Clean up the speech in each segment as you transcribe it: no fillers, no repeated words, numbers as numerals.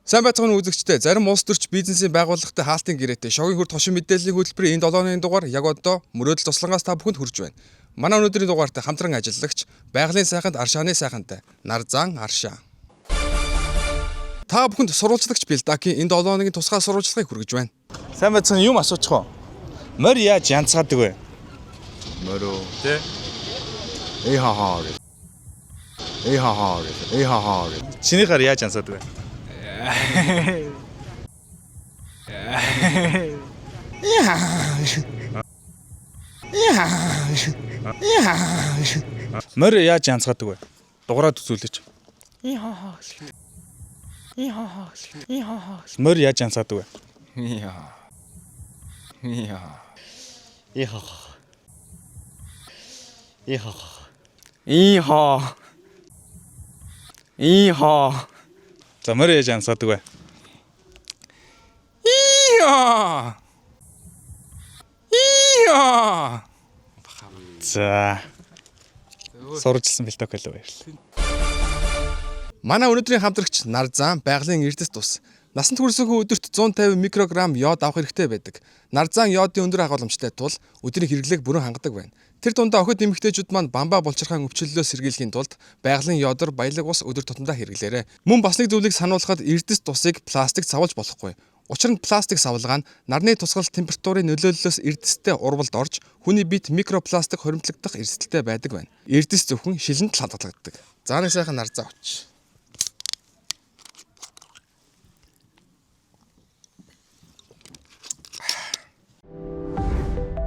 Сайн байцгаана үзэгчдээ. Зарим улс төрч бизнесийн байгууллагатай хаалтын гэрээтэй шогийн хүрт хошин мэдээллийн хөтөлбөрийн энэ 7 дугаар яг одоо мөрөөдөл туслангаас та бүхэнд хүрж байна. Манай өнөөдрийн дугаартай хамтран ажиллагч байгалийн сайханд Аршааны сайхантай Нарзан Аршаа. Та бүхэнд сурвалжлагч Билдакийн энэ 7 хоногийн тусгай сурвалжлагыг хүргэж байна. Сайн байцгаана юм асуучих уу? Морь яаж янцгаадаг вэ? Морь Тэ? Хаа. Чиний гар яаж янцгаадаг вэ? Морь яаж янцгаадаг вэ? Дугаараад үзүүлээч. Морь яаж янцгаадаг вэ? За морь яаж янцгаадаг вэ? За. Сурвалжилсан Билдак байлаа баярлалаа. Манай өнөөдрийн хамтрагч Нарзан байгалийн эрдэс тус. Насанд хүрсэнгүй өдөрт 150 микрограмм йод авах хэрэгтэй байдаг. Нарзан йодын өндөр хагууламжтай тул өдрийн хэрэглээг бүрэн хангадаг байна. Тэр дундаа охид эмэгтэйчүүд маань бамбаа булчирхаан өвчлөлөөс сэргийлэхийн тулд байгалийн йодор баялаг ус өдөр тутамдаа хэрэглээрэй. Мөн бас нэг зүйлийг сануулхад эрдэс тусыг пластик савлж болохгүй. Учир нь пластик савлгаа нь нарны тусгал температурын нөлөөллөөс эрдэстэй урвалд орж хүний биед микропластик хоримтлагдах эрсдэлтэй байдаг байна. Эрдэс зөвхөн шилэнд л хадгалагддаг. Зааны сайхан Нарзан авч.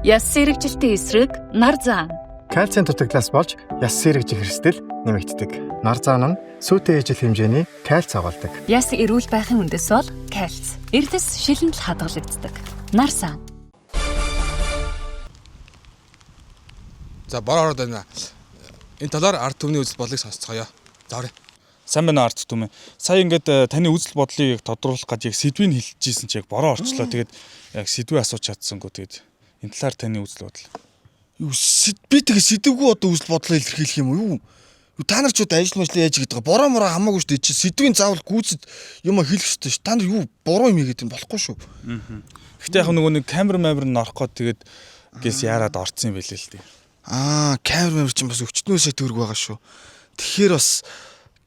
Яс сэрэгжилтийн эсрэг Нарзан. Кальцийн дутагдлаас болж яс сэрэгжих эрсдэл нэмэгддэг. Нарзан нь сүйтэй ижил хэмжээний кальц агуулдаг. Яс эрүүл байхын үндэс бол кальц. Эрдэс шилэнд л хадгалагддаг. Нарзан. За бороо ороод байна. Энэ талаар ард түмний үзэл бодлыг сонсцгоё. За орё. Сайн байна ард түмэн. Сая ингээд таны үзэл бодлыг яг тодруулах гэж яг сэдвийг хэлчихсэн чи яг бороо орчлоо. Тэгээд яг сэдвээ асууж чадсангүй тэгээд энэ талаар таны үзэл бодол. Би тэгээ сэдвгүй одоо үзэл бодлоо илэрхийлэх юм уу? Та нар ч удаа ажил яаж гэдэг бороо мороо хамаагүй шүү дээ. Чи сэдвийн заавал гүйцэд юм хэлэх хэрэгтэй шүү. Та нар юу бороо юм хийгээд юм болохгүй шүү. Гэхдээ яг нөгөө нэг камер норох гээд тэгээд гээс яарад орцсон юм байлээ л дээ. Камер чинь бас өчтнөөсөө төрг байгаа шүү. Тэгэхээр бас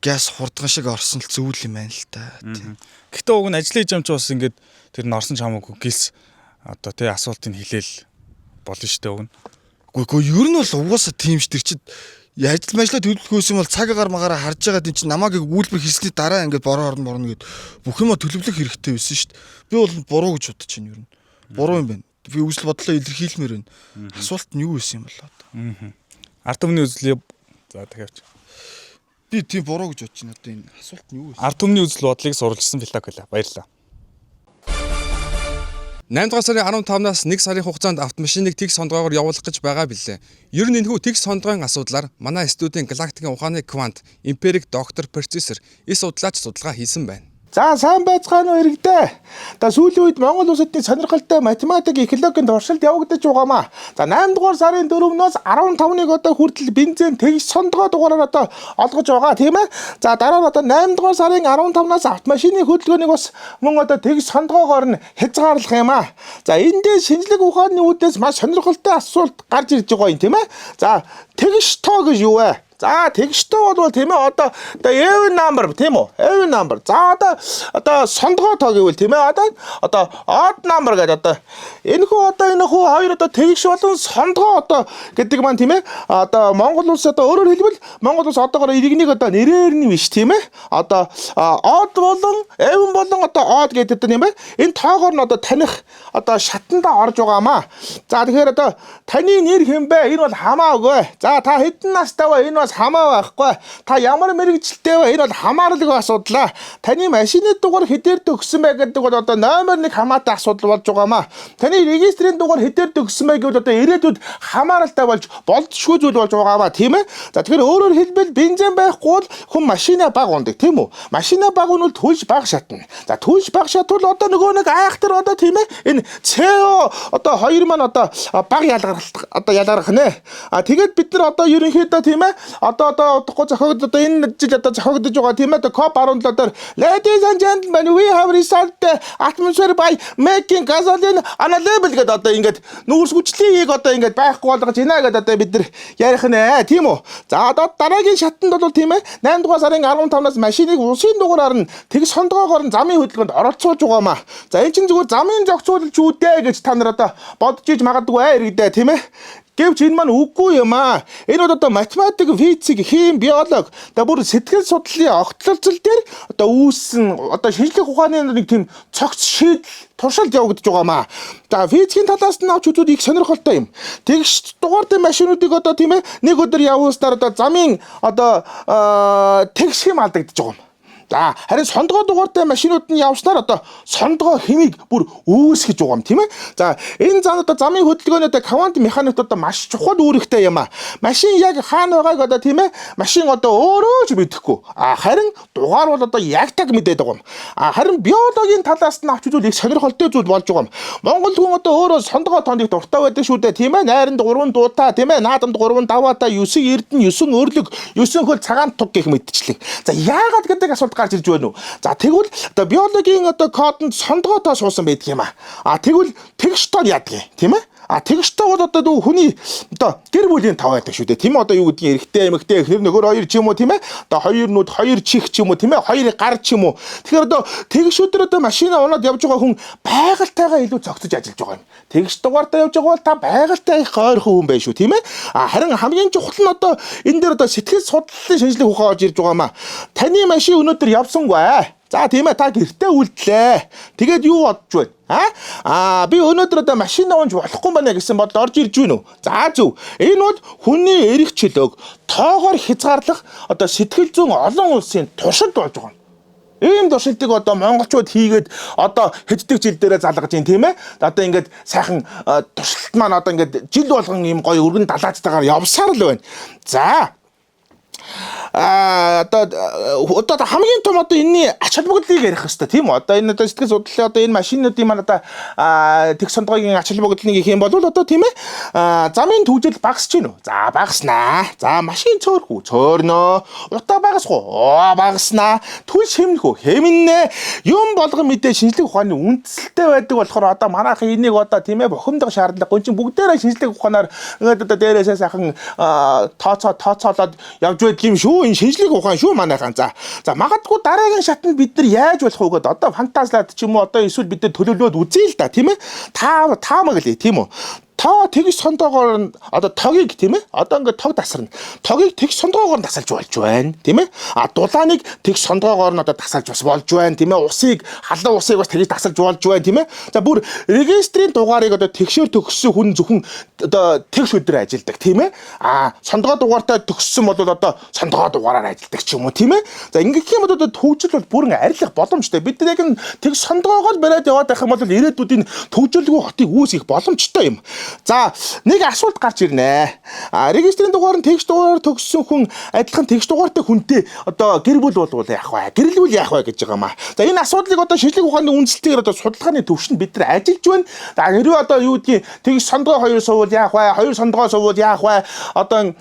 газ хурдган шиг орсон л зөвл юм байна л та. Гэхдээ уг нь ажлын хэмжээ ч бас ингээд тэр нь орсон ч хамаагүй гээс одоо тий асуултыг хэлээл болно шүү дээ уг нь. Үгүй ер нь бол угаасаа тийм ш тэр чид ажил мэжлээ төлөвлөхөөс юм бол цаг агаар магаараа харж байгаа тийм чи намайг үйлбэр хийсний дараа ингээд бороо орно гэд бүх юма төлөвлөх хэрэгтэй байсан шүү дээ. Би бол буруу гэж бодож байна ер нь. Буруу юм байна. Би үзэл бодлоо илэрхийлмээр байна. Асуулт нь юу байсан юм бол одоо. Ард түмний үзлээ за дахиад. Би тийм буруу гэж бодож байна одоо энэ асуулт нь юу байсан? Ард түмний үзэл бодлыг сурвалжилсан Билдак байлаа. Баярлалаа. 8 дугаар сарын 15-наас 1 сарын хугацаанд автомашиныг тэгс сондгоогоор явуулах гэж байгаа билээ. Ер нь энэхүү тэгс сондгоон асуудлаар манай студийн галактикийн ухааны квант, эмпирик доктор профессор эс судлаач судалгаа хийсэн байна. За сайн байцгаана уу иргэдээ. Сүүлийн үед Монгол улсуудын сонирхолтой математик экологийн туршилт явагдаж байгаамаа. За 8 дугаар сарын 4-өөс 15-ыг одоо хүртэл бензин тэгш сондгоо дугаараар одоо олгож байгаа тийм ээ. За дараа нь одоо 8 дугаар сарын 15-наас автомашины хөдөлгөөнийг бас мөн одоо тэгш сондгоогоор нь хязгаарлах юм аа. За эндээ шинжлэх ухааны үүднээс маш сонирхолтой асуулт гарч ирж байгаа юм тийм ээ. За тэгш тоо гэж юу вэ? За тэгштэй бол тийм ээ одоо even number тийм үү? Even number. За одоо сондгоо тоо гэвэл тийм ээ одоо odd number гэдэг одоо энэхүү хоёр одоо тэгш болон сондгоо одоо гэдэг маань тийм ээ одоо Монгол улс одоо өөрөөр хэлбэл Монгол улс одоогоор иргэнийг одоо нэрээр нь биш тийм ээ одоо odd болон even болон одоо odd гэдэг тийм ээ энэ тоогоор нь одоо таних одоо шатандаа орж байгаамаа. За тэгэхээр одоо таны нэр хэм бэ? Энэ бол хамаагүй. За та хэдэн настай вэ? Энэ хамаа байхгүй. Та ямар мэрэгчлээ вэ? Энэ бол хамаарлагын асуудал. Таны машины дугаар хэдээр төгссөн бэ гэдэг бол одоо номер 1 хамаатай асуудал болж байгаамаа. Таны регистрийн дугаар хэдээр төгссөн бэ гэвэл одоо ирээдүйд хамааралтай болж болзошгүй зүйл болж байгаамаа, тийм ээ? За тэгэхээр өөрөөр хэлбэл бензин байхгүй бол хүн машина баг ундаг, тийм үү? Машина баг унвал түлш баг шатна. За түлш баг шатвал одоо нөгөө нэг айхтар одоо тийм ээ? Энэ CO одоо 2 маань одоо баг ялгарх нэ. Тэгээд бид нар одоо ерөнхийдөө тийм ээ одоо удахгүй зохиогдод одоо энэ жил одоо зохиогдож байгаа тийм ээ COP17 дээр Ladies and gentlemen, we have resolved the atmosphere by making gasoline unavailable гэдэг одоо ингээд нүүрсгүчлийг одоо ингээд байхгүй болгож байна гэдэг одоо бид нар ярих нэ тийм үү. За одоо дараагийн шатанд бол тийм ээ 8 дугаар сарын 15-наас машиныг улсын дугаараар нь тэгс хондгоогоор нь замын хөдөлгөөнд оролцуулж байгаамаа. За энэ чинь зүгээр замын зохицуулж үүдээ гэж та нар одоо бодож иж магадгүй иргэдэ тийм ээ. Гэвч энэ маань үгүй юм аа. Энэ бол одоо математик, физик, хим, биологи, одоо бүр сэтгэл судлалын огтлолцол дээр одоо үүссэн одоо шинжлэх ухааны нэг тийм цогц шийдэл туршилт явагдаж байгаамаа. За физикийн талаас нь авч үзвэл их сонирхолтой юм. Тэгш дугаартай машинуудыг одоо тийм ээ нэг өдөр явуулснаар одоо замын одоо тэгш хэм алдагдаж байгаа юм. За харин сондгоо дугаартай машинууд нь явснаар одоо сондгоо хэмийг бүр үүсгэж байгаа юм тийм ээ. За энэ зам одоо замын хөдөлгөөний одоо квант механикт одоо маш чухал үүрэгтэй юм аа. Машин яг хаана байгааг одоо тийм ээ машин одоо өөрөө ч мэдэхгүй. Харин дугаар бол одоо яг таг мэдээд байгаа юм. Харин биологийн талаас нь авч үзвэл их сонирхолтой зүйл болж байгаа юм. Монгол хүн одоо өөрөө сондгоо тоондыг дуртай байдаг шүү дээ тийм ээ. Найранд 3 дуута тийм ээ. Наадамд 3 даваата 9 эрдэнэ 9 өрлөг 9 хөл цагаан туг гэх мэтчлэг. За яагаад гэдэг асуулт гарч ирж байна уу? За тэгвэл одоо биологийн одоо кодонд сондгоотоо суусан байдаг юм аа. Тэгвэл тэгш тоо яадаг тийм ээ? Тэгш тоо бол одоо хүний одоо гэр бүлийн тав байдаг шүү дээ. Тийм ээ одоо юу гэдгийг эрэгтэй эмэгтэй хэр нөхөр хоёр ч юм уу тийм ээ? Одоо хоёр нүд хоёр чих ч юм уу тийм ээ? Хоёр гар ч юм уу. Тэгэхээр одоо тэгш өдөр одоо машина унаад явж байгаа хүн байгальтайгаа илүү зогсож ажиллаж байгаа юм. Тэгш дугаартаа явж байгаа бол та байгальтай их ойрхон хүн байх шүү тийм ээ? Харин хамгийн чухал нь одоо энэ дээр одоо сэтгэл судлалын шинжлэх ухаан орж ирж байгаамаа. Таны машин өнөөдөр явсангүй. За тийм ээ та гэртээ үлдлээ. Тэгээд юу бодож байна? Би өнөөдөр одоо машин авч болохгүй байна гэсэн бодол орж ирж байна уу? За зөв. Энэ бол хүний эрх чөлөөг тоогоор хязгаарлах одоо сэтгэл зүйн олон улсын туршилт болж байгаа юм. Ийм туршилтыг одоо монголчууд хийгээд одоо хэддэг жил дээрээ залгаж байна тийм ээ. Одоо ингээд сайхан туршилт маань одоо ингээд жил болгон ийм гоё өргөн далаацтайгаар явсаар л байна. За одоо хамгийн том одоо энэний ач холбогдлыг ярих хэрэгтэй тийм үү? Одоо энэ одоо сэтгэл судлалын одоо энэ машинуудын маань одоо тэг сондгоогийн ач холбогдлыг гэх юм бол одоо тийм ээ замын төвжил багасч гин үү? За багаснаа. За машин цөөрхүү цөөрнөө. Утаа багасгүй. Багаснаа. Түлш хэмнэх үү? Хэмнэ. Юм болгон мэдээ шинжлэх ухааны үндсэлтэй байдаг болохоор одоо манайхан энийг одоо тийм ээ бухимдах шаардлагагүй чинь бүгдээрээ шинжлэх ухаанаар ингээд одоо дээрээсээ сайхан тооцоолоод явж байдаг юм шүү. Энэ шинжлэх ухаан шүү манайхан. За магадгүй дараагийн шатнд бид нар яаж болох вэ гэдээ одоо фантазлаад ч юм уу одоо эсвэл бид нар төлөвлөөд үзье л да тийм ээ. Таамаг л тийм үү? Та тэгж сондоогоор одоо тогийг тийм ээ одоо ингээд тог тасарна. Тогийг тэгж сондоогоор тасалж болж байна тийм ээ. Дулааныг тэгж сондоогоор нь одоо тасалж бас болж байна тийм ээ. Усыг халуун усыг бас тэгж тасалж болж байна тийм ээ. За бүр регистрийн дугаарыг одоо тэгшээр төгссөн хүн зөвхөн одоо тэгш өдрөө ажилдаг тийм ээ. Сондгоо дугаартай төгссөн бол одоо сондгоо дугаараар ажилдаг ч юм уу тийм ээ. За ингээх юм бол одоо төвжил бол бүрэн арилах боломжтой. Бид нар яг тэгж сондгоогоор бариад яваад байх юм бол ирээдүйдийн төвжилгүй хотыг үүсгэх боломжтой юм. За нэг асуулт гарч ирнэ. Регистрийн дугаар нь тэгш дугаараар төгссөн хүн адилхан тэгш дугаартай хүнтэй одоо гэр бүл болвол яах вэ? Гэрлүүл яах вэ гэж байгаа юм аа. За энэ асуудлыг одоо шинжлэх ухааны үндсэлтэйгээр одоо судалгааны төвшөнд бид нар ажиллаж байна. За хэрвээ одоо юу гэдгийг тэгш сондгоо хоёр суувал яах вэ? Хоёр сондгоо суувал яах вэ? Одоо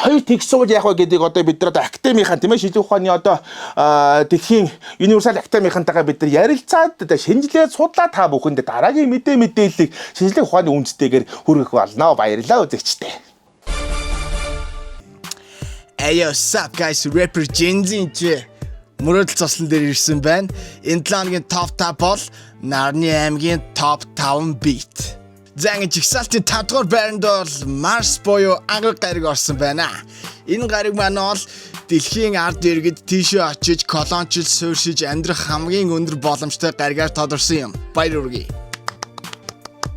хоёр тэгш суувал яах вэ гэдгийг одоо бид нар одоо академийн тийм ээ шинжлэх ухааны одоо дэлхийн универсал академийнхантайгаа бид нар ярилцаад одоо шинжилээд судлаа та бүхэнд дараагийн мэдээллийг шинжлэх ухааны үндстэйгээр хүргэх болно. Баярлалаа үзэгчдээ. Hey, what's up guys? Rapper Gen-Z мөрөдөл цослон дээр ирсэн байна. Энэ 7 хоногийн топ 5 бол Нарны аймгийн топ 5 beat. Зан жигсаалтын 5 дугаар байранд бол Mars буюу англи гариг орсон байна. Энэ гариг маань бол дэлхийн ард иргэд тийшээ очиж колончил суурьшиж амьдрах хамгийн өндөр боломжтой гаригаар тодорсон юм. Баяр хүргэе.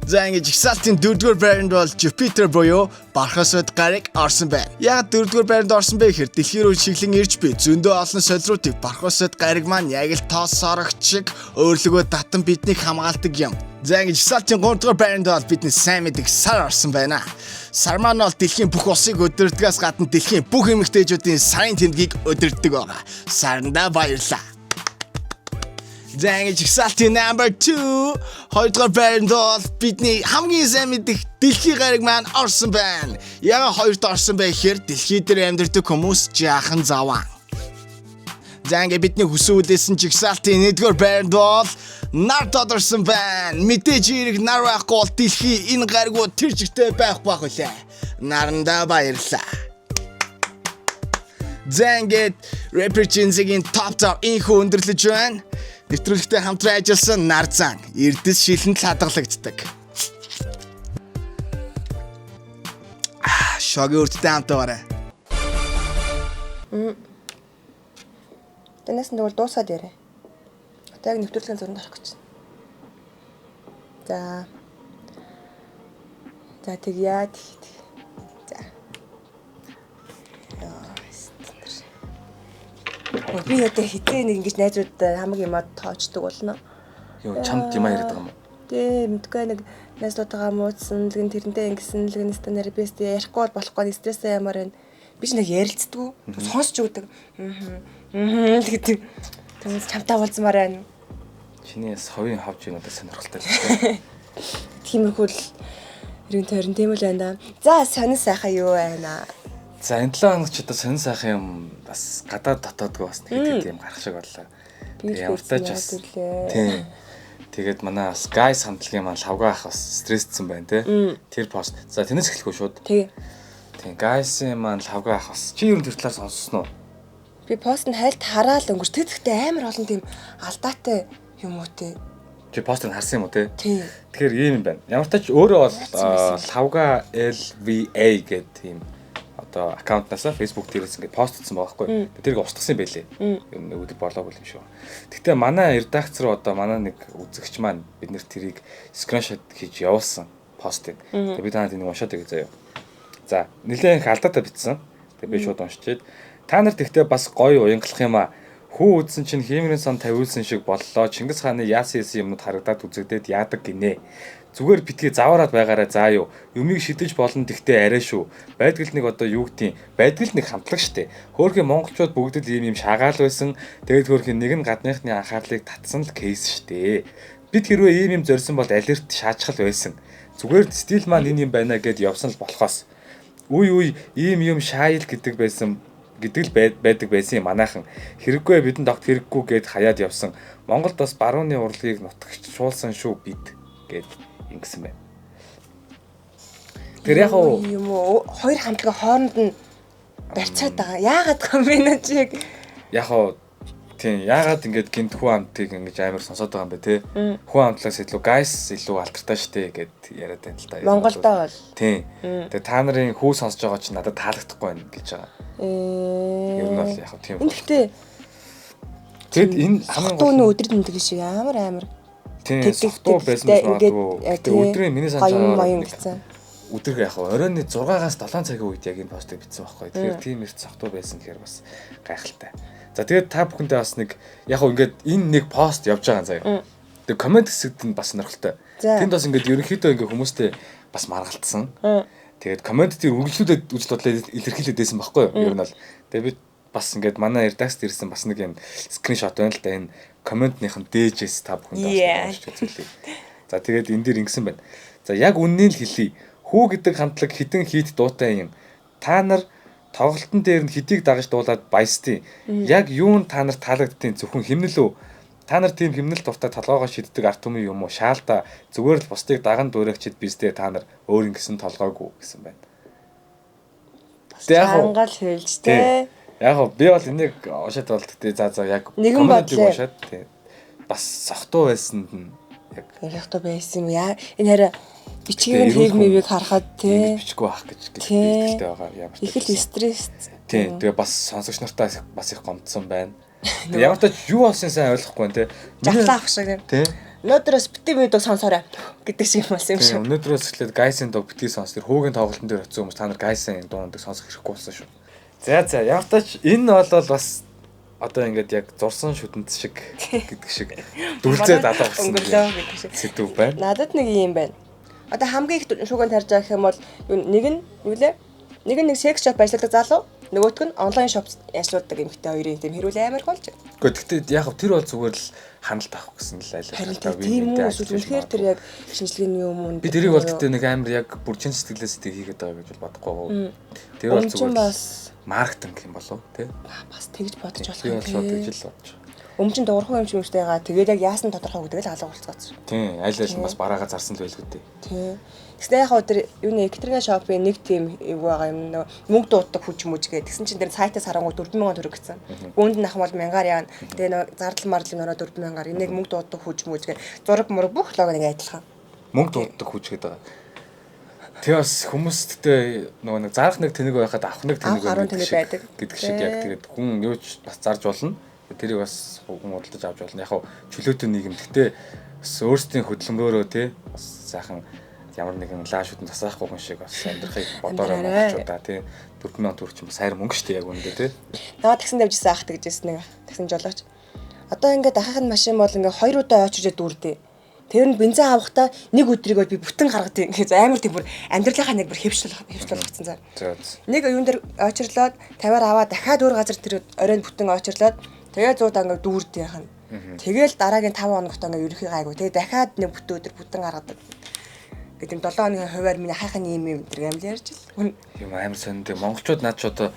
Зан жигсаалтын 4 дугаар байранд бол Jupiter буюу Бархасууд гариг орсон байна. Яг 4 дугаар байранд орсон бэ гэхээр дэлхийн рүү чиглэн ирж би зөндөө олон солироотыг Бархасууд гариг маань яг л тоос сорогч шиг өөрлөгөө татан биднийг хамгаалдаг юм. За ингэж салтын 3 дугаар байранд бол бидний сайн мэддэг сар орсон байна. Сар маань бол дэлхийн бүх улсыг өдөрдгөөс гадна дэлхийн бүх эмэгтэйчүүдийн сарын тэмдгийг өдөрддөг байгаа. Сарандаа баярлалаа. Зангиж жигсаалтын number 2 хоёрдугаар байранд бол бидний хамгийн сайн мэдих дэлхийн гариг маань орсон байна. Яга хоёрт орсон байх гэхээр дэлхий дээр амьдардаг хүмүүс жаахан заваа. Зангэ бидний хүсэн үлээсэн жигсаалтын 1-р байранд бол нар тодорсон байна. Мэдээж хэрэг нар байхгүй бол дэлхий энэ гаригууд тэр жигтэй байх үлээ. Наранда баярлаа. Зангэд Rapper Jinzy-гийн top инхүү өндөрлөж байна. Нэвтрүүлэгтээ хамтран ажилласан Нарзан эрдэс шилэнд хадгалагддаг. Шогийн үрдтэй хамтаараа. Танаас нь тэгвэл дуусаад ярэ. Одоо яг нэвтрүүлгийн зуранд орох гэж байна. За тэг яа тэг. За. Би одоо хитээ нэг ингэж найзуудтай хамаг юмад тоочдөг болно. Юу чамд юм яриад байгаа юм уу? Тэ мэдгүй нэг найзлуудаа муудсан лгэн тэрнтэй ингэсэн лгэн станаар бэст ярихгүй болохгүй стрессээ ямар байна. Би ч нэг ярилцдаг. Сонсч өгдөг. Гэдэг. Тэгээс чамтай уулзмаар байна. Чиний совын хавж юм одоо сонирхолтой л. Тиймэрхүү л эргэн тойрон тийм л байна да. За сонир сайхан юу байна? За энэ 7 хоног ч одоо сонир сайхан юм бас гадаад дотоодгүй бас тэгээд юм гарах шиг боллоо. Ямар ч тач бас тийм. Тэгээд манай бас guys хамтлагийн маань лавга ах бас стрессцсэн байна те. Тэр пост. За тэрнээс эхлэхгүй шууд. Тийм guys-ийн маань лавга ах бас чи юу тэр талаар сонссон уу? Би пост нь хайлт хараал өнгөрч тэгтээ амар олон тийм алдаатай юм уу те. Чи постыг харсан юм уу те? Тийм. Тэгэхээр ийм юм байна. Ямар ч тач өөрөө бол лавга LVA гэдэг тийм одоо аккаунтнасаа Facebook дээрээс ингээд посттсан байгаа байхгүй. Тэрийг устгасан байлээ. Юм өдөр болоогүй юм шүү. Гэтэ манай редакц руу одоо манай нэг үзэгч маань биднэрт тэрийг скриншот хийж явуулсан постыг. Тэгээ би танад энийг уншаад өгье заяа. За, нэлээд их алдаатай бичсэн. Тэгээ би шууд уншчихээд та нарт ихтэй бас гоё уянгалах юм а. Хүү үзсэн чинь хиймэрийн сан тавиулсан шиг боллоо. Чингис хааны яасан юмнууд харагдаад үзэгдээд яадаг гинэ. Зүгээр битгий заваараад байгаарай заа юу. Юмыг шидэж болно тэгтээ арай шүү. Байдгал нэг одоо юу гэдгийг байдгал нэг хамтлаг штэ. Хөөрхийн монголчууд бүгд л ийм шагаал байсан. Тэгээд хөөрхийн нэг нь гадныхны анхаарлыг татсан л кейс штэ. Бид хэрвээ ийм зорьсон бол алерт шаачхал байсан. Зүгээр стил маань энэ юм байна гэд явсан л болохоос. Үе ийм юм шайл гэдэг байсан гэдэг л байдаг байсан юм манайхан. Хэрэггүй бидэнд огт хэрэггүй гэд хаяад явсан. Монголд бас барууны урлагийг нутагчулсан шүү бид гэд ингэсэн байна. Тэр яг юм уу хоёр хамтлагийн хооронд нь барьцаад байгаа. Яагаад гам бэ нэ чи яг тийм яагаад ингэж гинт хүү хамтыг ингэж амар сонсоод байгаа юм бэ те. Хүү хамтлагаас илүү guys илүү алдартай штэ гэд яриад байна л та. Монголдоо бол. Тийм. Тэгээ та нарын хүү сонсож байгаа чи надад таалагдахгүй байна гэж байгаа. Ер нь бол яг тийм. Гэхдээ тэгэд энэ хамгийн гол нь өдөр тэмдэг шиг амар тийм сохтуу байсан магадгүй. Гэтэ өдрийн миний санаж байгаа өдөр яг оройн 6-аас 7 цагийн үед яг энэ постыг бичсэн байхгүй. Тэгэхээр тийм эрт сохтуу байсан гэхээр бас гайхалтай. За тэгээд та бүхэндээ бас нэг яг ингээд энэ нэг пост явж байгаа заяа. Тэгээд комент хэсэгт нь бас сонирхолтой. Тэнд бас ингээд ерөнхийдөө ингээд хүмүүстэй бас маргалтсан. Тэгээд комент дээр үргэлжлүүлээд үжил бодлоо илэрхийлээд байсан байхгүй юу? Ер нь бол. Тэгээд би бас ингээд манай редакцт ирсэн бас нэг юм скриншот байна л да энэ комментнийхэн дээжээс та бүхэнд бас үзүүлээ. За тэгээд энэ дээр ингэсэн байна. За яг үннийг л хэлье. Хүү гэдэг хамтлаг хитэн хийт дуутай юм. Та нар тоглолтын дээр нь хэдийг дагаж дуулаад баястیں۔ Яг юу нь та нарт таалагдтыг зөвхөн химнэл үү? Та нар тийм химнэл дуртай толгоогоо шиддэг арт түмэн юм уу? Шаалта зүгээр л бусдыг даган дуурайчид биздээ та нар өөр ингэсэн толгойгүй гэсэн байна. Хангал хэлж тэ. Яг би бол энийг уншаад бол тэгтээ за яг комментиг уншаад тий. Бас сохтуу байсанд нь яг сохтуу байсан юм яа. Энэ хараа бичгийн хэвмэвийг харахад тий. Бичихгүй байх гэж хэлтэй байгаа ямар ч. Их л стресс. Тий. Тэгээ бас сонсогч нартаа бас их гомдсон байна. Ямар ч юу болсон сайн ойлгохгүй тий. Жаглаа ах шиг тий. Өнөөдрөөс бити видео сонсоорой гэдэг шиг юм болсон юм шүү. Өнөөдрөөс эхлээд гайсын дуу бити сонс. Тэр хүүгийн тоглолтын дээр очсон хүмүүс та нар гайсын дуундаг сонсох хэрэггүй болсон шүү. За ямар ч энэ бол бас одоо ингээд яг зурсан шүтэнц шиг гэдэг шиг дүрзээд алга болсон гэдэг шиг сэдв байна. Надад нэг юм байна. Одоо хамгийн их шүүгэн тарж байгаа юм бол нэг нь юу лээ? Нэг секс шоп ажилладаг залуу, Нөгөөх нь онлайн шоп ажилладаг эмэгтэй хоёрын тийм хэрүүл амар болж. Гэхдээ яг тэр бол зүгээр л ханалт авах гэсэн л айлаа. Харин тийм үү эсвэл үнэхээр тэр яг шинжилгээний өмнө би тэрийг бол гэхдээ нэг амар яг бүрчин сэтгэлээс тийг хийгээд байгаа гэж бол бодохгүй. Тэр бол зүгээр бас маркетинг юм болов тий. Бас тэгж бодож болох юм тийм. Би бол тэгж л бодож. Өмчин дуурхай юм шиг юмштэйгаа тэгээд яг яасан тодорхой гэдэг л алга болцгооц. Тийм, аль аль нь бас бараага зарсан л байлгүй дээ. Тийм. Тэгснэ яг өдөр юуны Екатерина шопын нэг тийм эвгүй байгаа юм нөө мөнгө дууддаг хүч мөж гэдэг. Тэгсэн чинь тэр сайтаас харангуй 4,000 төгрөг гэсэн. Гүнд нь ахмал 1000-аар яана. Тэгээ нөө зардал марлын ороо 4,000-аар энийг мөнгө дууддаг хүч мөж гэдэг. Зураг мураг бүх лог нэг адилхан. Мөнгө дууддаг хүч гэдэг байгаа. Тэгээ бас хүмүүсттэй нөгөө нэг зарах нэг тэнэг байхад авах нэг тэнэг байдаг гэдэг шиг яг тэгээд хүн юу ч бас зарж болно. Тэрийг бас хүн худалдаж авч болно. Яг хав чөлөөтэй нийгэм. Гэтэ бас өөрсдийн хөдөлмөрөөрөө тий бас сайхан ямар нэгэн лаашуудын засаахгүй хүн шиг бас амьдрахыг бодороо монголчуудаа тий 4,000 төгрөг чинь бас хайр мөнгө шүү дээ яг үүндээ тий. Наваа таксинд явжсэн ах тэгжсэн нэг таксин жолооч. Одоо ингээд ахын машин бол ингээд 2 удаа очирж дүүрдээ. Тэр нь бензин авахдаа нэг өдрийг бол би бүтэн гаргадаг. Ингээд амар тийм бүр амьдралынхаа нэг бүр хэвшил болгоцсон цаа. Нэг юун дээр очирлоод 50-аар аваа дахиад өөр газар тэр оройн бүтэн очирлоод тэгээ 100 дангаа дүүрдээ яхана. Тэгээл дараагийн 5 хоногт ингээ ерөхий гайгүй. Тэгээ дахиад нэг бүтэн өдөр бүтэн гаргадаг. Гэт юм 7 хоногийн хуваар миний хайхан юм тэр амил ярьж л. Юм амар сонд монголчууд наад ч одоо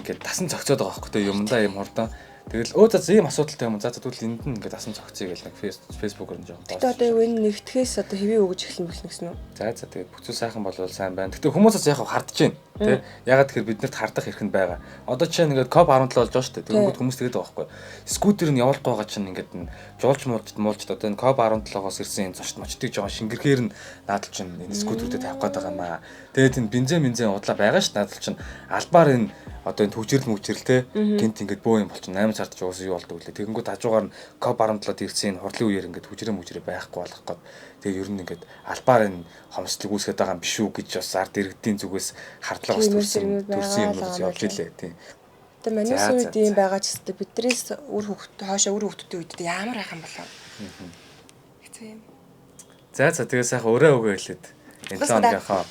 ингээд тасан цогцоод байгаа байхгүй те юмдаа юм хурдан. Тэгэл өө за ийм асуудалтай юм. За тэгвэл энд нь ингээд тасан цогцъё гэл нэг фэйсбүүкээр нь жоохон. Тэгээд одоо юу энэ нэгтгэхээс одоо хэвээ өгж эхлэн бэлэн гэсэн үү? За тэгээд бүцүү сайхан болвол сайн байна. Гэтэ хүмүүсээс яг хардж байна тий. Ягаад тэгэхээр биднэрт хардах хэрэг нь байгаа. Одоо жишээ нь ингээд COP 17 болж байгаа шүү дээ. Тэгэнгүүт хүмүүс тэгээд байгаа байхгүй. Скутер нь явуулах байгаа чинь ингээд жуулч муулж одоо энэ COP 17-оос ирсэн энэ зочд мочдыг жоохон шингэрхээр нь наадал чинь энэ скутерүүдэд тавих гээд байгаа юм аа. Тэгээд энэ бензин удлаа байгаа шүү. Наадал чинь албаар энэ одоо энэ төвчрэл мөвчрэлтэй гинт ингээд бөө юм болчихно 8 сард ч уусаа юу болдог үлээ. Тэгэнгүүт хажуугаар нь COP 17-д ирсэн хурлын үеэр ингээд хүчрээ байхгүй болох гээд тэгээ ер нь ингээд албаар энэ хомсдлыг үүсгэж байгаа юм биш үү гэж бас ард иргэдийн зүгээс хардлага бас төрсэн юмнууд явж илээ тийм. Тэгээ манай үед юм байгаа ч гэсэн бидрээс үр хөвгт хоошоо үр хөвгтдийн үед ямар хайх юм болоо. Хэцүү юм. За тэгээ сайхан өрөө өгөө хэлээд энэ цаанахаа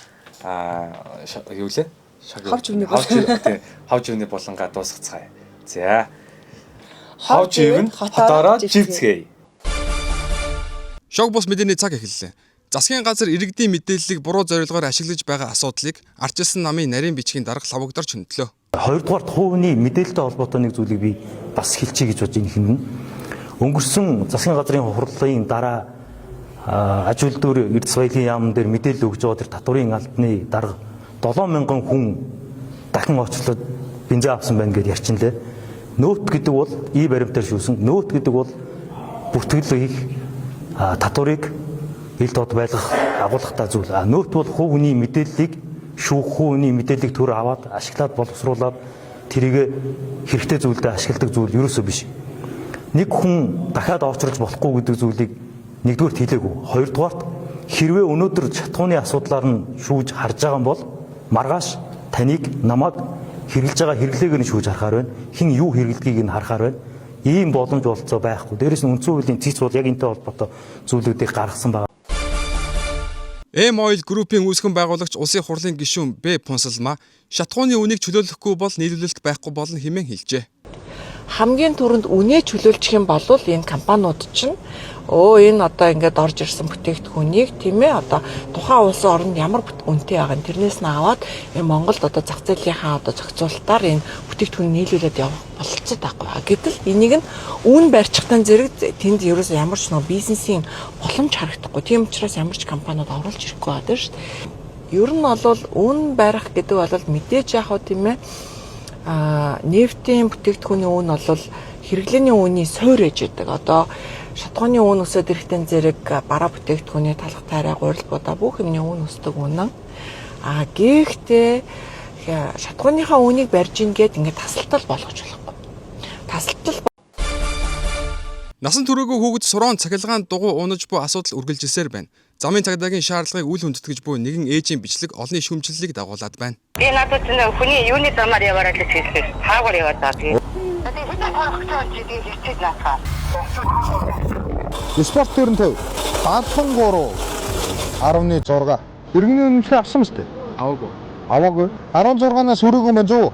юу лээ? Ховж өвний болон тийм ховж өвний болонгаа дуусгацгаая. За. Ховж өвн хотоороо живцгээе. Шог бус мэдээний цаг эхэллээ. Засгийн газар иргэдийн мэдээллийг буруу зорилгоор ашиглаж байгаа асуудлыг Арчилсан намын нарийн бичгийн дарга лавгдарч хөндлөө. Хоёрдугаар хувийн мэдээлэлтэй холбоотой нэг зүйлийг би бас хэлчихье гэж бодож байна хэнд. Өнгөрсөн засгийн газрын хурлын дараа аж үйлдвэр Эрдэс баялагын яамн дээр мэдээлэл өгж байгаа тэр татврын албаны дарга 7,000 хүн дахин очлоод бензин авсан байна гэж ярьчихлээ. Нөөт гэдэг бол ий баримтаар шүүсэн. Нөөт гэдэг бол бүртгэл хийх татварыг ил дод байлгах агуулгатай зүйл. Нөөт бол хувь хүний мэдээллийг шүүх хувь хүний мэдээллийг төр аваад ашиглаад боловсруулаад тэрийг хэрэгтэй зүйлдээ ашигладаг зүйл ерөөсөө биш. Нэг хүн дахиад очролж болохгүй гэдэг зүйлийг нэгдүгээр хэлээгүй. Хоёрдугаарт хэрвээ өнөөдөр шатхууны асуудлаар нь шүүж харж байгаа юм бол маргааш таныг намайг хэрэглэж байгаа хэрэглээг нь шүүж харахаар байна. Хин юу хэрэглэдгийг нь харахаар байна. Ийм боломж болцоо байхгүй. Дээрээс нь үндсэн хуулийн цэц бол яг энэтэй холбоотой зүйлүүдийг гаргасан байна. M-Oil Group-ийн үүсгэн байгуулагч Улсын хурлын гишүүн Б Пунсалма шатхууны үнийг чөлөөлөхгүй бол нийлүүлэлт байхгүй болно хэмээн хэлжээ. Хамгийн түрүүнд үнэ чөлөөлчих юм бол энэ компаниуд чинь энэ одоо ингээд орж ирсэн бүтээгдэхүүнийг тийм ээ одоо тухайн улсын оронд ямар үнэтэй байгаа нь тэрнээс нь аваад Монголд одоо зах зээлийнхаа одоо зохицуулалтаар энэ бүтээгдэхүүн нийлүүлээд явах болцоод байхгүй. Гэтэл энийг нь үн барьчихтан зэрэг тэнд ерөөсөө ямар ч нэг бизнесийн боломж харагдахгүй. Тийм учраас ямар ч компаниуд оруулж ирэхгүй байдаг шүү дээ. Ер нь бол үн барих гэдэг бол мэдээж яг хөө тийм ээ нефтийн бүтээгдэхүүний үн бол хэрэглээний үний суур ээж байдаг. Одоо шатхууны үн өсөд ирэхтэн зэрэг бараа бүтээгдэхүүний талх тайраа гурилбуудаа бүх юмны үн өсдөг үнэн. Гэхдээ шатхууныхаа үнийг барьж ингээд тасалтал болгож болохгүй. Тасалтал Насан туршаагүй хүүхэд сурон цахилгаан дугуй унаж буй асуудал үргэлжилсээр байна. Замын цагдаагийн шаардлагыг үл хүндэтгэж буй нэгэн ээжийн бичлэг олонний шүүмжлэлийг дагуулад байна. Би надад чинь хүний юуны замаар яваарай гэж хэлсэн. Хаагаар яваад байгаа. Спорт төрн төв 73.6 иргэний үнэмшил авсан мэт. Аваагүй. 16-наас хүрээгүй мэн зүү.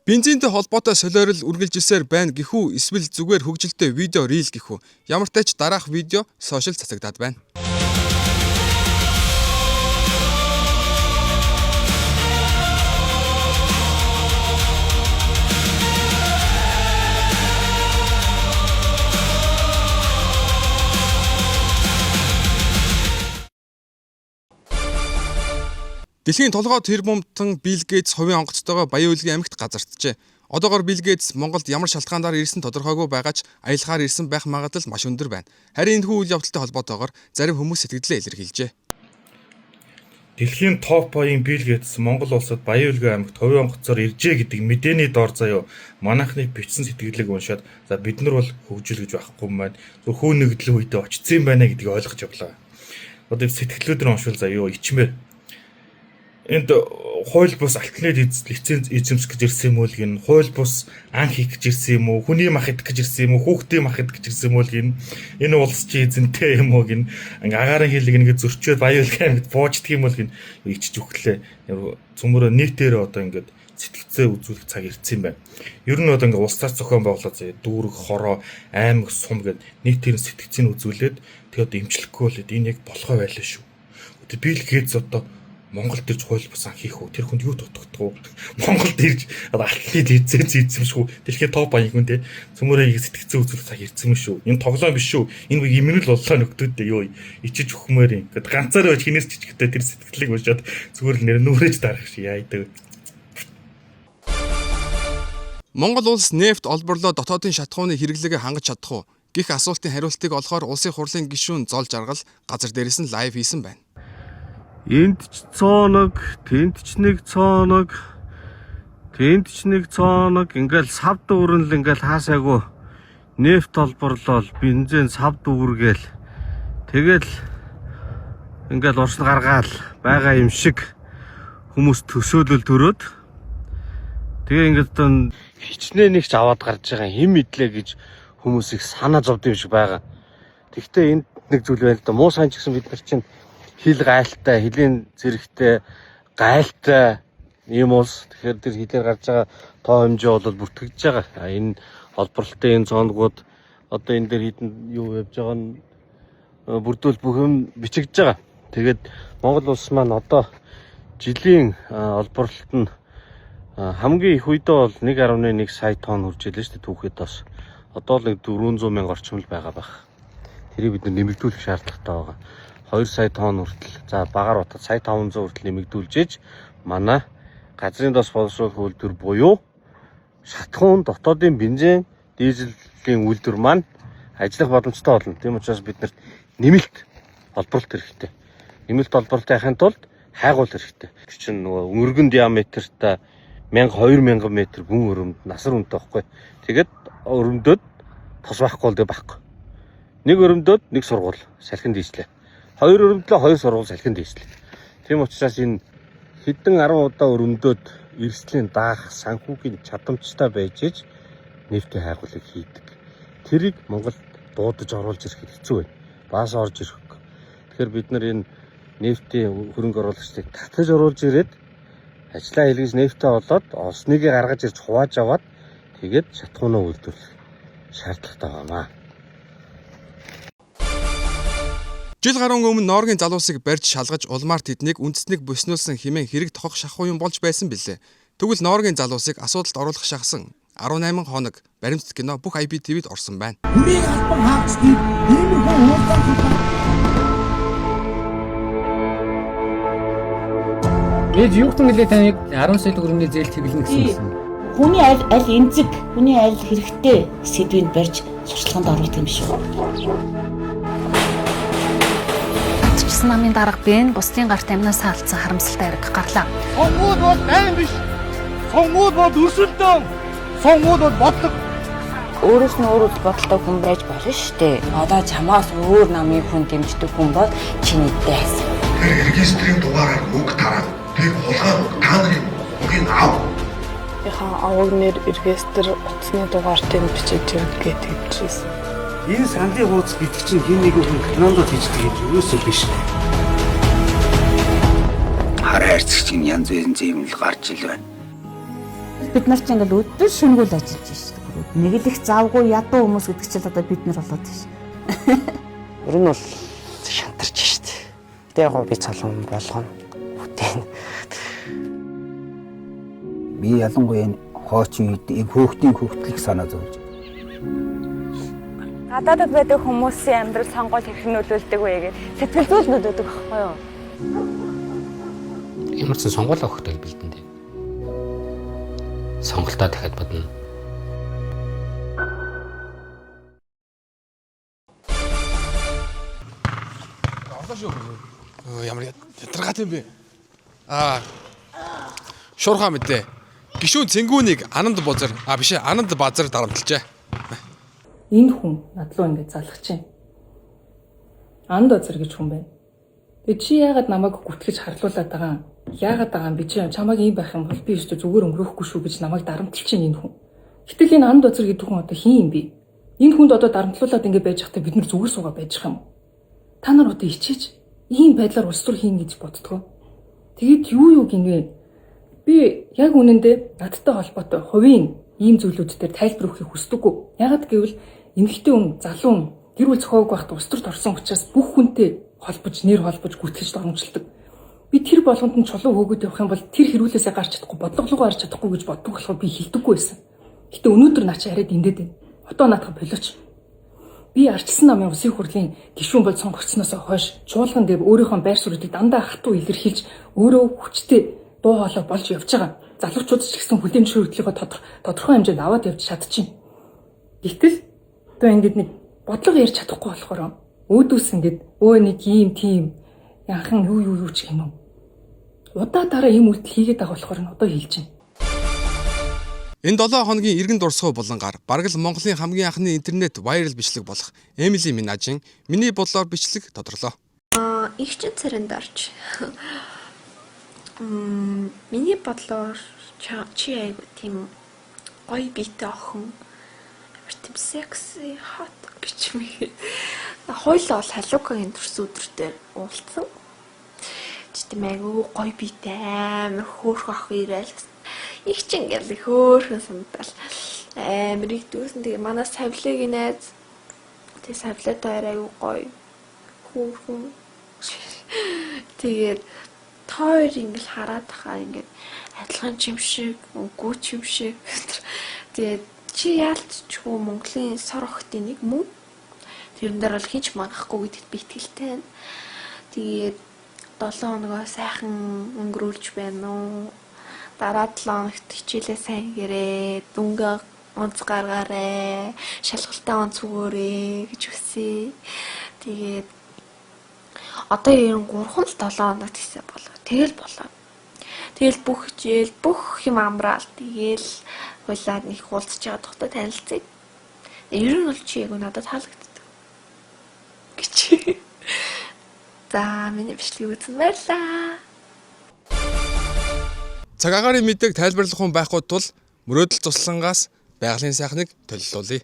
Бензинтэй холбоотой солиорол үргэлжилсээр байна гэхүү эсвэл зүгээр хөгжилтэй видео рил гэхүү. Ямар ч тач дараах видео сошиал цацагдаад байна. Дэлхийн толгой тэрбумтан Билл Гейтс хувийн онгоцтойгоо Баян Улгийн аймагт газарчжээ. Одоогоор Билл Гейтс Монголд ямар шалтгаанаар ирсэн тодорхойгүй байгаач аялахаар ирсэн байх магадлал маш өндөр байна. Харин энэхүү үйл явдалтай холбоотойгоор зарим хүмүүс сэтгэлдээ илэрхийлжээ. Дэлхийн топ баян Билл Гейтс Монгол улсад Баян Улгийн аймагт хувийн онгоцоор иржээ гэдэг мэдээний дор заяо манайхны бичсэн сэтгэлийг уншаад за бид нар бол хөгжил гэж байхгүй юм байна. Зөв хөө нэгдлэн үедээ очсон юм байна гэдгийг ойлгож явлаа. Одоо сэтгэлүүдээр уншвал заяо ичмээр энд хууль бус алтны лиценз эзэмсэх гэж ирсэн юм уу гин хууль бус ан хийх гэж ирсэн юм уу хүний мах идэх гэж ирсэн юм уу хүүхдийн мах идэх гэж ирсэн юм уу гин энэ улс чи эзэнтэй юм уу гин агаарын хэлийг ингээ зөрчөөд Баян Улгийн аймагт бууждаг юм бол гин ичж өглөө цөмөрөө нийтээр одоо ингээ сэтгцээ үзүүлэх цаг ирсэн юм байна. Ер нь одоо ингээ улсаас зохион байгуулаад дүүрэг хороо аймаг сум гэд нийтээр сэтгцийг үзүүлээд тэгээд эмчлэхгүй бол энэ яг болохоо байлаа шүү. Тэгээд Билл Гейтс одоо Монголд ирж хууль бус ан хийх үү? Тэр хүнд юу дутагдах вэ? Монголд ирж алтны лиценз эзэмших үү? Дэлхийн топ баян хүн те. Цөмөрөө сэтгцэн үзүүлэх цаг ирсэн юм шүү. Энэ тоглоом биш шүү. Энэ имэнэл боллоо нөхдөөдөө юу ичиж өгмөр юм. Гэт ганцаар байж хинээс чичгтэй тэр сэтгэлийг уншаад зүгээр л нэр нүрэж дарах шиг яадаг. Монгол улс нефт олборлоо дотоодын шатхууны хэрэглээгээ хангаж чадах уу? Гэх асуултын хариултыг олохоор улсын хурлын гишүүн Зол Жаргал газар дээрээс нь лайв хийсэн байна. Энд ч цооног, тэнд ч нэг цооног, тэнд ч нэг цооног ингээл сав дүүрэн л ингээл хаасаагүй нефт олборлол бензин сав дүүргээл тэгэл ингээл уршин гаргаал байгаа юм шиг хүмүүс төсөөлөл төрөөд тэгээ ингээд одоо хичнээн нэг ч аваад гарч байгаа хэм мэдлээ гэж хүмүүс их санаа зовд юм шиг байгаа. Тэгвэл энд нэг зүйл байна л да муу сайн ч гэсэн бид нар чинь хил гайлтай, хилийн зэрэгтэй, гайлтай юм улс. Тэгэхээр тэр хилээр гарч байгаа тоо хэмжээ бол бүртгэж байгаа. Энэ холбоотой энэ цооногууд одоо энэ дээр хитэн юу явж байгаа нь бүрдүүл бүх юм бичигдэж байгаа. Тэгээд Монгол улс маань одоо жилийн олборлолт нь хамгийн их үедээ бол 1.1 сая тонн хүрч илээ шүү дээ түүхэд бас. Одоо л 400 мянга орчим л байгаа байх. Тэрийг бид нэмэгдүүлэх шаардлагатай байгаа. 2 сая тонн хүртэл за багаар утга сая 500 хүртэл нэмэгдүүлж иж манай газрын дос боловсруулах үйлдвэр буюу шатхуун дотоодын бензин дизелийн үйлдвэр маань ажиллах боломжтой болно. Тийм учраас бид нарт нэмэлт олборлолт хэрэгтэй. Нэмэлт олборлолт яхахын тулд хайгуул хэрэгтэй. Тэр чинь нөгөө өргөн диаметртай 1000-2000 м гүн өрөмд насар үнэтэй байхгүй. Тэгээд өрөмдөд тос байхгүй л байхгүй. Нэг өрөмдөд нэг сургууль салхин дийслээ. 2 өрөмдлөө 2 сургууль салхин дийслээ. Тийм учраас энэ хэдэн 10 удаа өрөмдөөд эрсдлийн даах санхүүгийн чадамжтай байж иж нефтийн хайгуулыг хийдэг. Тэрийг Монголд дуудаж оруулж ирэх хэцүү байна. Баас орж ирэх. Тэгэхээр бид нар энэ нефтийн хөрөнгө оруулагчдыг татаж оруулж ирээд ажлаа хийлгэж нефтээ болоод осныг гаргаж ирж хувааж аваад тэгээд шатхуунаа үйлдвэрлэх шаардлагатай байна. Жил гаруй өмнө Норгийн залуусыг барьж шалгаж улмаар тэднийг үндэснийг буснуулсан хэмээн хэрэг тохох шахуу юм болж байсан билээ. Тэгвэл Норгийн залуусыг асуудалд оруулах шахсан 18 хоног баримтат кино бүх IPTV-д орсон байна. Ээж юу гэх юм гэлээ таныг 10 сая төгрөгийн зээл тэглэнэ гэсэн юм. Хүний аль эмзэг, хүний аль хэрэгтэй сэдвийг барьж сурчлаганд оруулдаг юм шүү. Ачсан намын дарга бэн бусдын гарт амнаас хаалцсан харамсалтай хэрэг гарлаа. Сонгууд бол байн биш. Сонгууд бол өрсөлдөөн. Сонгууд бол бодлого. Өөрөөс нь өөрөө бодолтой хүн байж болно шүү дээ. Одоо чамаас өөр намын хүн дэмждэг хүн бол чиний дэс. Тэр регистрийн дугаараар үг тараад тэр хулгай та нарын үгийг аав. Яхан аваг нэр регистр утасны дугаартай бичиж өггээд хэлчихсэн. Энэ саналын хуудас гэдэг чинь хин нэг хүн кинонд хийждэг гэж юусоо биш. Хараа хайрцагчийн янз бүрийн зэмэл гарч ил байна. Бид нар ч ингээл өдөр шөнөгөл ажиллаж байна. Нэг л их завгүй ядуу хүмүүс гэдэг чинь одоо бид нар болоод байна. Ер нь бол шантарч штт. Гэтэ яг би цалан болгоно. Бүтээн. Би ялангуяа хоочин үед хөөхтийн хөвгтлийг санаа зовж. Гадаадд байдаг хүмүүсийн амьдрал сонгол хэрхэн нөлөөлдөг вэ гэж сэтгэл зүйн нөлөөлдөг байхгүй юу? Ямар ч сонгол өгөхтэй бэлдэн дээ. Сонголтоо дахиад бодно. Ямар ятаргатай юм бэ? Шуурхаа мэдээ. Гишүүн цэнгүүнийг Ананд бозор биш ээ Ананд базар дарамтлжээ. Энэ хүн надлуу ингэж залгаж байна. Анд базар гэж хүн байна. Тэгээ чи яагаад намайг гүтгэж харлуулад байгаа юм? Яагаад байгаа юм би чи чамайг ийм байх юм бол би өөртөө зүгээр өнгөрөхгүй шүү гэж намайг дарамтлж чинь энэ хүн. Гэтэл энэ Анд базар гэдэг хүн одоо хин юм бэ? Энэ хүнд одоо дарамтлуулаад ингэ байж захтай бид нар зүгээр суугаа байж байгаа юм. Та нар одоо ичээж ийм байдлаар улс төр хийн гэж боддгоо. Тэгэд юу гинвэ? Би яг үнэндээ надтай холбоотой хувийн ийм зүйлүүд дээр тайлбар өгөхийг хүсдэггүй. Ягаад гэвэл эмэгтэй хүн, залуу хүн гэр бүл зохиог байхад улс төрт орсон учраас бүх хүнтэй холбож, нэр холбож, гүтгэж дормжилдаг. Би тэр болгонд нь чулуу хөөгд явах юм бол тэр хэрүүлээсээ гарч чадахгүй, бодлогоогоо харж чадахгүй гэж боддог болохоор би хэлдэггүй байсан. Гэтэ өнөөдөр наа чи хараад эндээд байна. Одоо наадах болооч. Би Ардчилсан намын улсын хурлын гишүүн бол сонгогдсноос хойш чуулган дээр өөрийнхөө байр суурьдыг дандаа хатуу илэрхийлж өөрөө хүчтэй дуу хоолой болж явж байгаа. Залуучууд ч гэсэн хүлээмж шүүрдлийнхөө тодорхой хэмжээнд аваад явж чадчихэв. Гэтэл одоо ингэж нэг бодлого ярьж чадахгүй болохоор өөдөөс ингэж нэг ийм тийм янхан юу ч гэнэ. Удаа дараа ийм үйлдэл хийгээд байгаа болохоор одоо хэлж байна. Энэ 7 хоногийн иргэн дурсгал булангаар бараг л Монголын хамгийн анхны интернет вайрал бичлэг болох Эмили Минажийн миний бодлоор бичлэг тодорлоо. Их чин царайнд орж. Миний бодлоор чи айгу тийм гоё биетэй охин. Тийм секси хот гэж мэт. Хойлоо бол халуукагийн төрс өдөр дээр уулзсан. Чи тийм айгу гоё биетэй амар хөөрхөн ах ирээл. Их ч ингээл хөөрхөн санагдал амар их дүүсэн. Тэгээ манай савлыг найз. Тэгээ савлаад айгу гоё хөөрхөн. Тэгээд тоор ингээл хараад тахаа ингээд адилхан чим шиг, үгүй чим шиг. Тэгээд чи яалтчгүй Монголын сор охтын нэг мөн. Тэрэн дээр бол хинч манахгүй гэдэгт би итгэлтэй байна. Тэгээд 7 хоногоо сайхан өнгөрүүлж байна уу? Дараа 7 хоногт хичээлээ сайн гэрээ, дүнгээ онц гаргаарэ, шалгалтаа онц өгөөрэй гэж хүсье. Тэгээд одоо ер нь 3-7 хоногт хийсэ болоо. Тэгэл болоо. Тэгэл бүх хичээл, бүх юм амраал. Тэгэл хойлоод нэг уулзч байгаа тогтоо танилцъя. Ер нь бол чи яг надад таалагддаг. Гэж. За, миний бичлэг үзэн баярлаа. Цаг агаарын мэдээг тайлбарлах хүн байхгүй тул мөрөөдөл туслангаас байгалийн сайхныг төлөвлүүлье.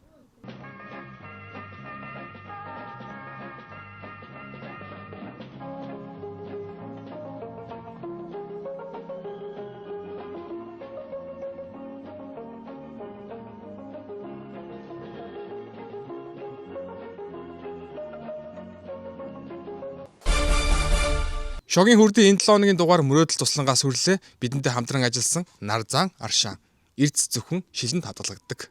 Шогийн хүрдийн энэ 7 хоногийн дугаар мөрөөдөл туслангаас хүрлээ бидэнтэй хамтран ажилласан Нар зан Аршаан эрдэс зөвхөн шилэнд хадгалагддаг.